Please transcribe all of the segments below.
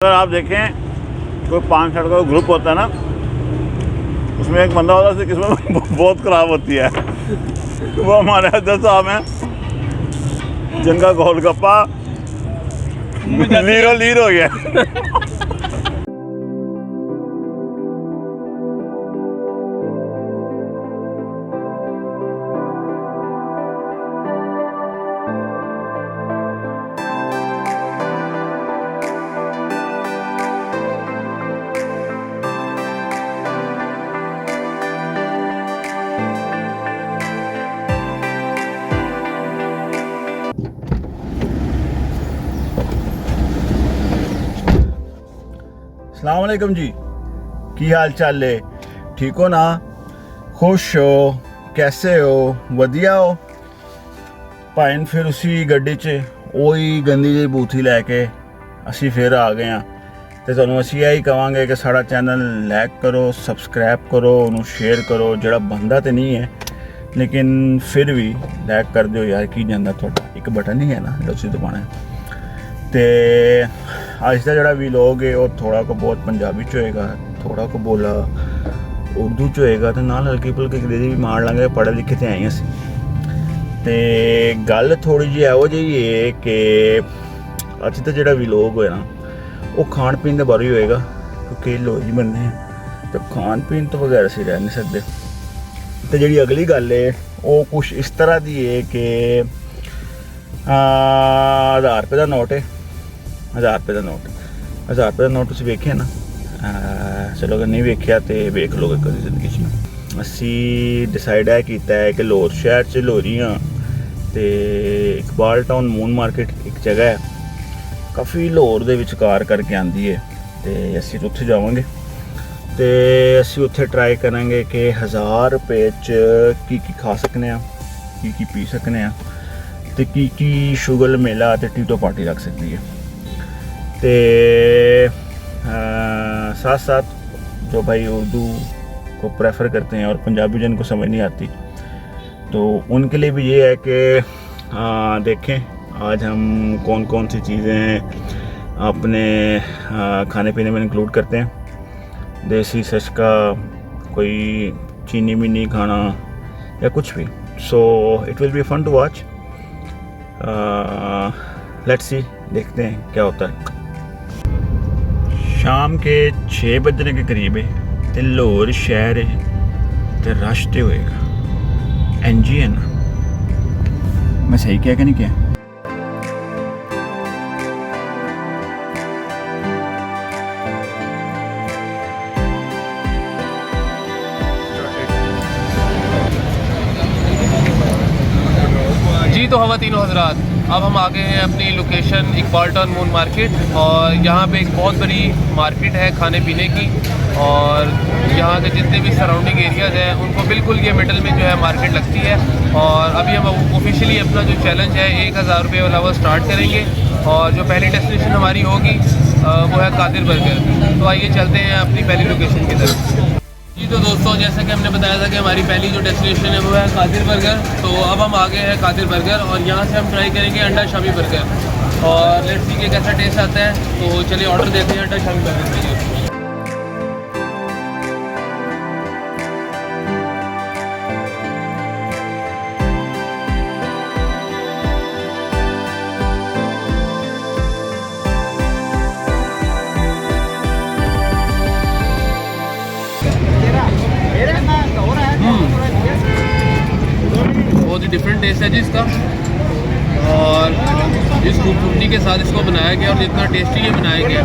अगर आप देखें कोई 5-6 का ग्रुप होता है ना, उसमें एक बंदा होता है जिसकी किस्मत बहुत ख़राब होती है। वो हमारे अध्यक्ष साहब हैं, जिनका गोलगप्पा लीरो लीर हो गया। अस्सलाम वालेकुम जी, की हाल चाल है? ठीक हो ना? खुश हो? कैसे हो? वधिया हो? भाई फिर उसी गड्डी च ओही गंदी जी बूथी लैके असी फिर आ गए हैं। तो तुहानूं असी यही कहांगे कि साड़ा चैनल लाइक करो, सबसक्राइब करो, उन्होंने शेयर करो। जिहड़ा बनदा तो नहीं है लेकिन फिर भी लाइक कर दो यार, की जांदा तुहाडा एक बटन ही है ना जो तुसीं दबाना है। तो अज का जोड़ा व्लॉग है वो थोड़ा को बहुत पंजाबी च होएगा, थोड़ा को बोला उर्दू च होएगा, तो नाल हल्की फुल्की अंग्रेजी भी मार लांगे। पढ़े लिखे तो आए असी। तो गल थोड़ी जी एहो जी है कि अज का जोड़ा व्लॉग होया ना वो खाण पीन के बारे ही होएगा, क्योंकि लोग बंदे हैं तो खाण पीन तो बगैर असीं रह नहीं सकते। तो जी अगली गल है वो कुछ इस तरह की है कि 1000 रुपये का नोट है। 1000 रुपये का नोट, 1000 रुपये का नोट तुसीं वेखिया ना? चलो अगर नहीं वेखिया तो वेख लोगे कभी जिंदगी च। असी डिसाइड है किया है कि लाहौर शहर च लाहौरी हाँ, तो इकबाल टाउन मून मार्केट एक जगह है काफ़ी लाहौर के विचकार करके आती है, तो असी उत्थे जावांगे। तो असी उत्थे ट्राई करांगे कि 1000 रुपये च की खा सकने, की पी सकने, तो की शुगर मेला तो टीटो पार्टी रख सकती है। तो साथ साथ जो भाई उर्दू को प्रेफर करते हैं और पंजाबी जिनको समझ नहीं आती, तो उनके लिए भी ये है कि देखें आज हम कौन कौन सी चीज़ें अपने खाने पीने में इंक्लूड करते हैं। देसी सच का कोई चीनी मिनी खाना या कुछ भी। So it will be fun to watch. Let's see, देखते हैं क्या होता है। शाम के 6 बजने के करीब है तो लाहौर शहर है तो रश तो होएगा। एनजी है ना? मैं सही क्या कि नहीं क्या? जी तो ख़वातीनो हज़रात, अब हम आ गए हैं अपनी location Iqbal town moon market, और यहाँ पे एक बहुत बड़ी मार्केट है खाने पीने की, और यहाँ के जितने भी सराउंडिंग एरियाज़ हैं उनको बिल्कुल ये मिडल में जो है मार्केट लगती है। और अभी हम ऑफिशियली अपना जो चैलेंज है 1000 रुपये वाला वो स्टार्ट करेंगे, और जो पहली डेस्टिनेशन हमारी होगी वो है कादिर बर्गर। तो आइए चलते हैं अपनी पहली लोकेशन की तरफ। जी तो दोस्तों, जैसा कि हमने बताया था कि हमारी पहली जो डेस्टिनेशन है वो है कादिर बर्गर। तो अब हम आ गए हैं कादिर बर्गर, और यहाँ से हम ट्राई करेंगे अंडा शामी बर्गर, और लेट्स सी कि कैसा टेस्ट आता है। तो चलिए ऑर्डर देते हैं अंडा शामी बर्गर के लिए। बहुत ही डिफरेंट टेस्ट है जी इसका, और जिस खूबसूरती के साथ इसको बनाया गया और जितना टेस्टी ये बनाया गया,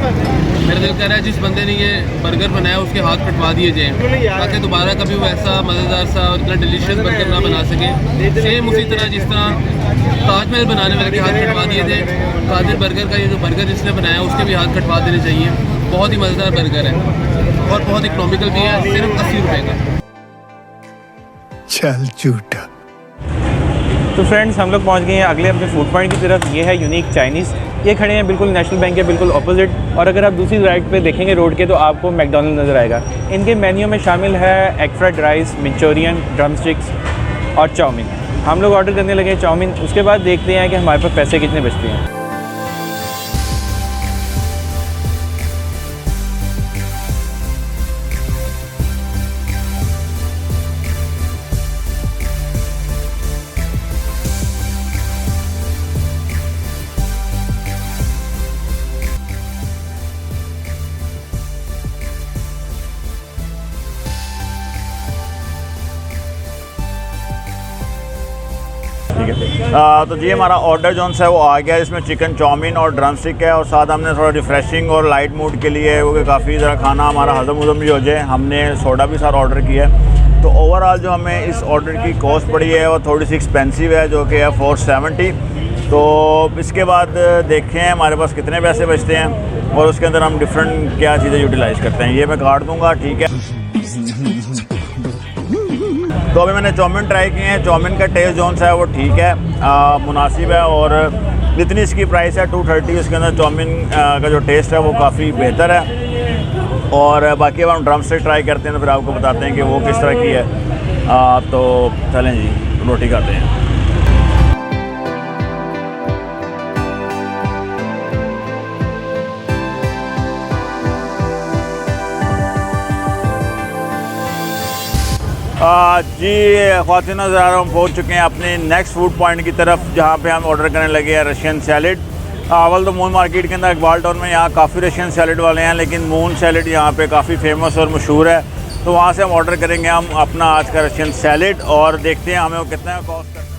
मेरा दिल कर रहा है जिस बंदे ने ये बर्गर बनाया उसके हाथ कटवा दिए जाएँ, ताकि दोबारा कभी वो ऐसा मज़ेदार सा और इतना डिलीशियस बर्गर ना बना सके। सेम उसी तरह जिस तरह ताजमहल बनाने वाले के हाथ कटवा दिए थे, कादिर बर्गर का ये जो बर्गर जिसने बनाया उसके भी हाथ कटवा देने चाहिए। बहुत ही मज़ेदार बर्गर है और बहुत इकनॉमिकल भी है, सिर्फ 80 रुपये का। चल झूठा। तो फ्रेंड्स, हम लोग पहुंच गए हैं अगले अपने फूड पॉइंट की तरफ। ये है यूनिक चाइनीज़। ये खड़े हैं बिल्कुल नेशनल बैंक के बिल्कुल ऑपोजिट, और अगर आप दूसरी राइट पे देखेंगे रोड के तो आपको मैकडॉनल्ड नज़र आएगा। इनके मेन्यू में शामिल है egg fried rice, Manchurian, drum sticks और चाउमीन। हम लोग ऑर्डर करने लगे चाउमीन, उसके बाद देखते हैं कि हमारे पास पैसे कितने बचते हैं। तो जी हमारा ऑर्डर जो है वो आ गया। इसमें चिकन चाउमीन और ड्रम स्टिक है, और साथ हमने थोड़ा रिफ़्रेशिंग और लाइट मूड के लिए वो काफ़ी ज़रा खाना हमारा हज़म उज़म भी हो जाए, हमने सोडा भी साथ ऑर्डर किया है। तो ओवरऑल जो हमें इस ऑर्डर की कॉस्ट पड़ी है वो थोड़ी सी एक्सपेंसिव है, जो कि है 470। तो इसके बाद देखें हमारे पास कितने पैसे बचते हैं और उसके अंदर हम डिफरेंट क्या चीज़ें यूटिलाइज़ करते हैं। ये मैं काट दूँगा, ठीक है। तो अभी मैंने चाउमीन ट्राई किए हैं। चाउमीन का टेस्ट जो है वो ठीक है, मुनासिब है, और जितनी इसकी प्राइस है 230, उसके अंदर चाउमीन का जो टेस्ट है वो काफ़ी बेहतर है। और बाकी अब हम ड्रम स्टिक ट्राई करते हैं तो फिर आपको बताते हैं कि वो किस तरह की है। तो चलें जी, रोटी खाते हैं। जी ख़वातीन हज़रात, हम पहुँच चुके हैं अपने नेक्स्ट फूड पॉइंट की तरफ, जहाँ पे हम ऑर्डर करने लगे हैं रशियन सैलड। अव्वल तो मून मार्केट के अंदर इकबाल टाउन में यहाँ काफ़ी रशियन सैलड वाले हैं, लेकिन मून सैलड यहाँ पे काफ़ी फेमस और मशहूर है। तो वहाँ से हम ऑर्डर करेंगे हम अपना आज का रशियन सैलड, और देखते हैं हमें वो कितना कॉस्ट करता है।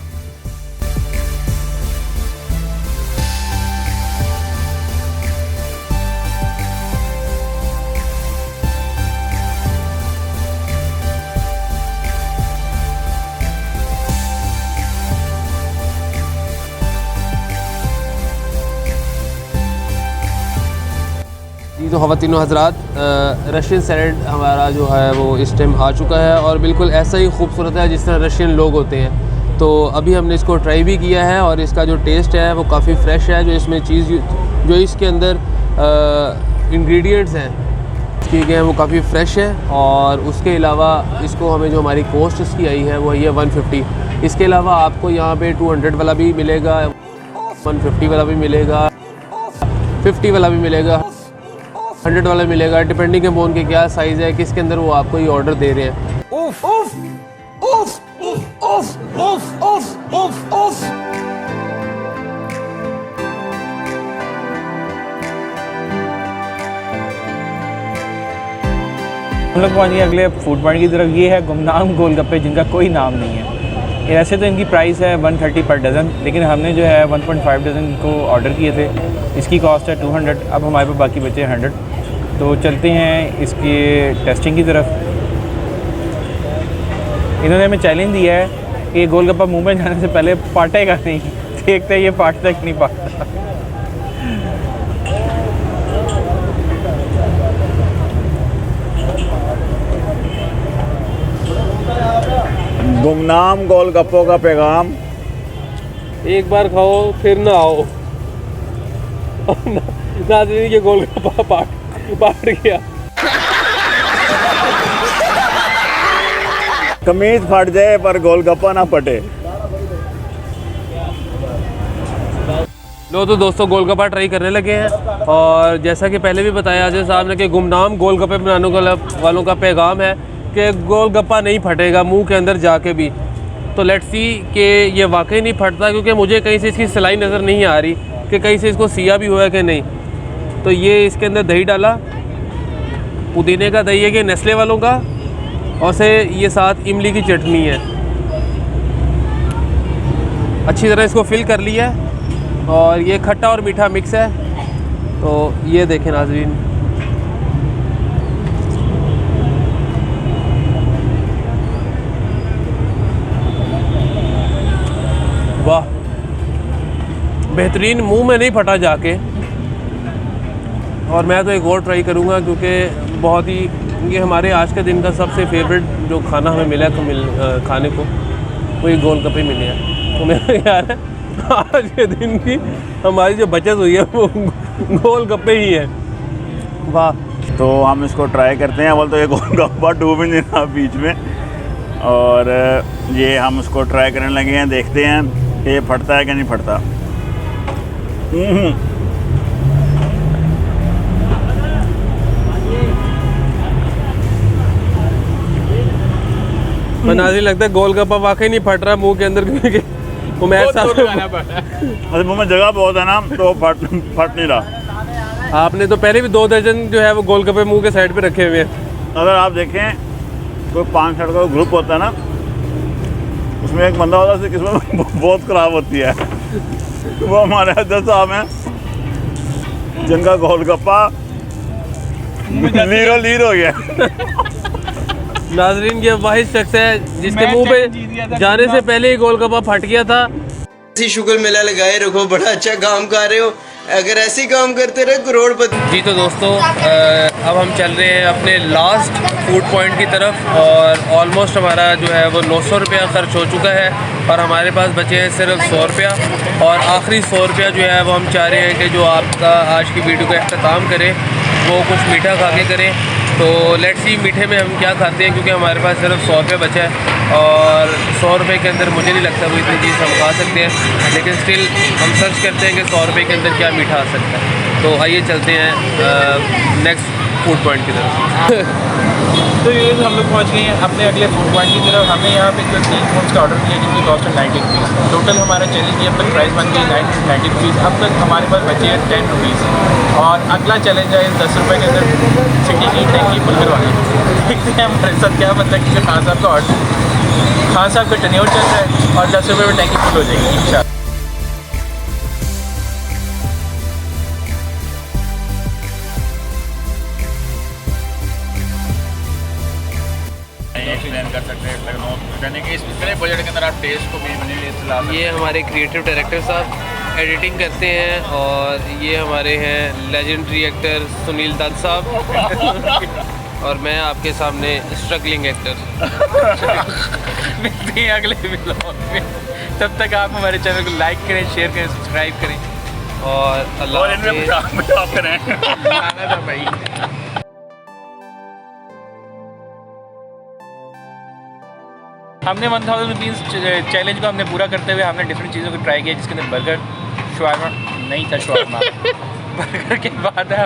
जी तो ख़वातीनो हज़रात, रशियन सैलड हमारा जो है वो इस टाइम आ चुका है, और बिल्कुल ऐसा ही खूबसूरत है जिस तरह रशियन लोग होते हैं। तो अभी हमने इसको ट्राई भी किया है, और इसका जो टेस्ट है वो काफ़ी फ़्रेश है। जो इसमें चीज़ जो इसके अंदर इंग्रेडिएंट्स हैं किए गए हैं वो काफ़ी फ़्रेश है। और उसके अलावा इसको हमें जो हमारी कॉस्ट इसकी आई है वो है 150। इसके अलावा आपको यहाँ पे 200 वाला भी मिलेगा, 150 वाला भी मिलेगा, 50 वाला भी मिलेगा, 100 वाला मिलेगा, डिपेंडिंग अपॉन के क्या साइज़ है, किसके अंदर वो आपको ये ऑर्डर दे रहे हैं। उफ उफ उफ उफ उफ उफ उफ उफ। हम लोग पहुँच गए अगले फूड पॉइंट की तरफ। ये है गुमनाम गोलगप्पे, जिनका कोई नाम नहीं है। ऐसे तो इनकी प्राइस है 130 पर डज़न, लेकिन हमने जो है 1.5 डज़न को ऑर्डर किए थे। इसकी कॉस्ट है 200। अब हमारे पास बाकी बचे 100। तो चलते हैं इसकी टेस्टिंग की तरफ। इन्होंने हमें चैलेंज दिया है कि गोलगप्पा मुंह में जाने से पहले पाटेगा नहीं। देखते हैं ये पाटता कि नहीं पाटता। गुमनाम गोलगप्पों का पैगाम, एक बार खाओ फिर ना आओ। नाज़रीन, ये गोलगप्पा पाट गया। कमीज फट जाए पर गोलगप्पा ना फटे। लो तो दोस्तों, गोलगप्पा ट्राई करने लगे हैं, और जैसा कि पहले भी बताया अजय साहब ने कि गुमनाम गोलगप्पे बनाने वालों का पैगाम है कि गोलगप्पा नहीं फटेगा मुंह के अंदर जाके भी। तो लेट्स सी कि ये वाकई नहीं फटता, क्योंकि मुझे कहीं से इसकी सिलाई नज़र नहीं आ रही कि कहीं से इसको सिया भी हुआ है कि नहीं। तो ये इसके अंदर दही डाला, पुदीने का दही है कि नेस्ले वालों का, और से ये साथ इमली की चटनी है। अच्छी तरह इसको फिल कर लिया, और ये खट्टा और मीठा मिक्स है। तो ये देखें नाज़रीन, वाह बेहतरीन, मुंह में नहीं फटा जाके। और मैं तो एक और ट्राई करूँगा, क्योंकि बहुत ही ये हमारे आज के दिन का सबसे फेवरेट जो खाना हमें मिला खाने को, वो ये गोलगप्पे मिले हैं। तो मेरा ख्याल है आज के दिन की हमारी जो बचत हुई है वो गोलगप्पे ही है। वाह। तो हम इसको ट्राई करते हैं। अव्वल तो ये गोलगप्पा डूब नहीं रहा बीच में, और ये हम उसको ट्राई करने लगे हैं। देखते हैं कि ये फटता है कि नहीं फटता। नाज़रीन, लगता है गोलगप्पा वाकई नहीं फट रहा मुंह के अंदर, क्योंकि उमैर साहब मुंह में जगह बहुत है ना, तो फट नहीं रहा। आपने तो पहले भी 2 दर्जन जो है वो गोलगप्पे मुंह के साइड पे रखे हुए हैं। अगर आप देखें कोई 5-6 का ग्रुप होता है ना, उसमें एक बंदा होता है किस्मत बहुत ख़राब होती है। वो हमारे हजरत साहब हैं जिनका गोलगप्पा लीरो लीर हो गया। नाजरीन ये वाहिद शख्स है जिसके मुंह पे जाने से पहले ही गोलगप्पा फट गया था। ऐसी शुक्र मेला लगाए रखो, बड़ा अच्छा काम कर रहे हो, अगर ऐसे ही काम करते रहे करोड़पति। जी तो दोस्तों अब हम चल रहे हैं अपने लास्ट फूड पॉइंट की तरफ और ऑलमोस्ट हमारा जो है वो 900 रुपया खर्च हो चुका है और हमारे पास बचे हैं सिर्फ 100 रुपया और आखिरी 100 रुपया जो है वो हम चाह रहे हैं कि जो आपका आज की वीडियो का अख्ताम करें वो कुछ मीठा खा के करें। तो लेट्स सी मीठे में हम क्या खाते हैं, क्योंकि हमारे पास सिर्फ 100 रुपये बचा है और 100 रुपये के अंदर मुझे नहीं लगता वो इतनी चीज़ हम खा सकते हैं, लेकिन स्टिल हम सर्च करते हैं कि 100 रुपये के अंदर क्या मीठा आ सकता है। तो आइए चलते हैं नेक्स्ट फूड पॉइंट की तरफ। तो ये हम लोग पहुँच गए हैं अपने अगले फूड पॉइंट की तरफ। हमने यहाँ पे जो 3 फूड्स का ऑर्डर किया जिनकी कॉस्ट है 90 रुपीज़। टोटल हमारा चैलेंज की अब तक प्राइस बन गई 90 रुपीज़। अब तक हमारे पास बचे हैं 10 रुपीज़ और अगला चैलेंज है 10 रुपये के अंदर सिटी की टैंकी फुल करवानी। देखते हैं हमारे साथ क्या बनता है, क्योंकि खान साहब का ऑर्डर, खान साहब का टर्नओवर चल रहा है और 10 रुपये में टैंकी फुल हो जाएगी इंशाल्लाह। एक्सप्लेन कर सकते हैं इतने बजट के अंदर आप टेस्ट को भी ये हमारे क्रिएटिव डायरेक्टर साहब एडिटिंग करते हैं और ये हमारे हैं लेजेंडरी एक्टर सुनील दत्त साहब और मैं आपके सामने स्ट्रगलिंग एक्टर। मिलते हैं अगले व्लॉग में, तब तक आप हमारे चैनल को लाइक करें, शेयर करें, सब्सक्राइब करें और अल्लाह करें भाई। हमने 1000 रुपीज़ चैलेंज को हमने पूरा करते हुए हमने डिफरेंट चीज़ों को ट्राई किया, जिसके अंदर बर्गर, शवारमा नहीं था, शवारमा बर्गर के बाद है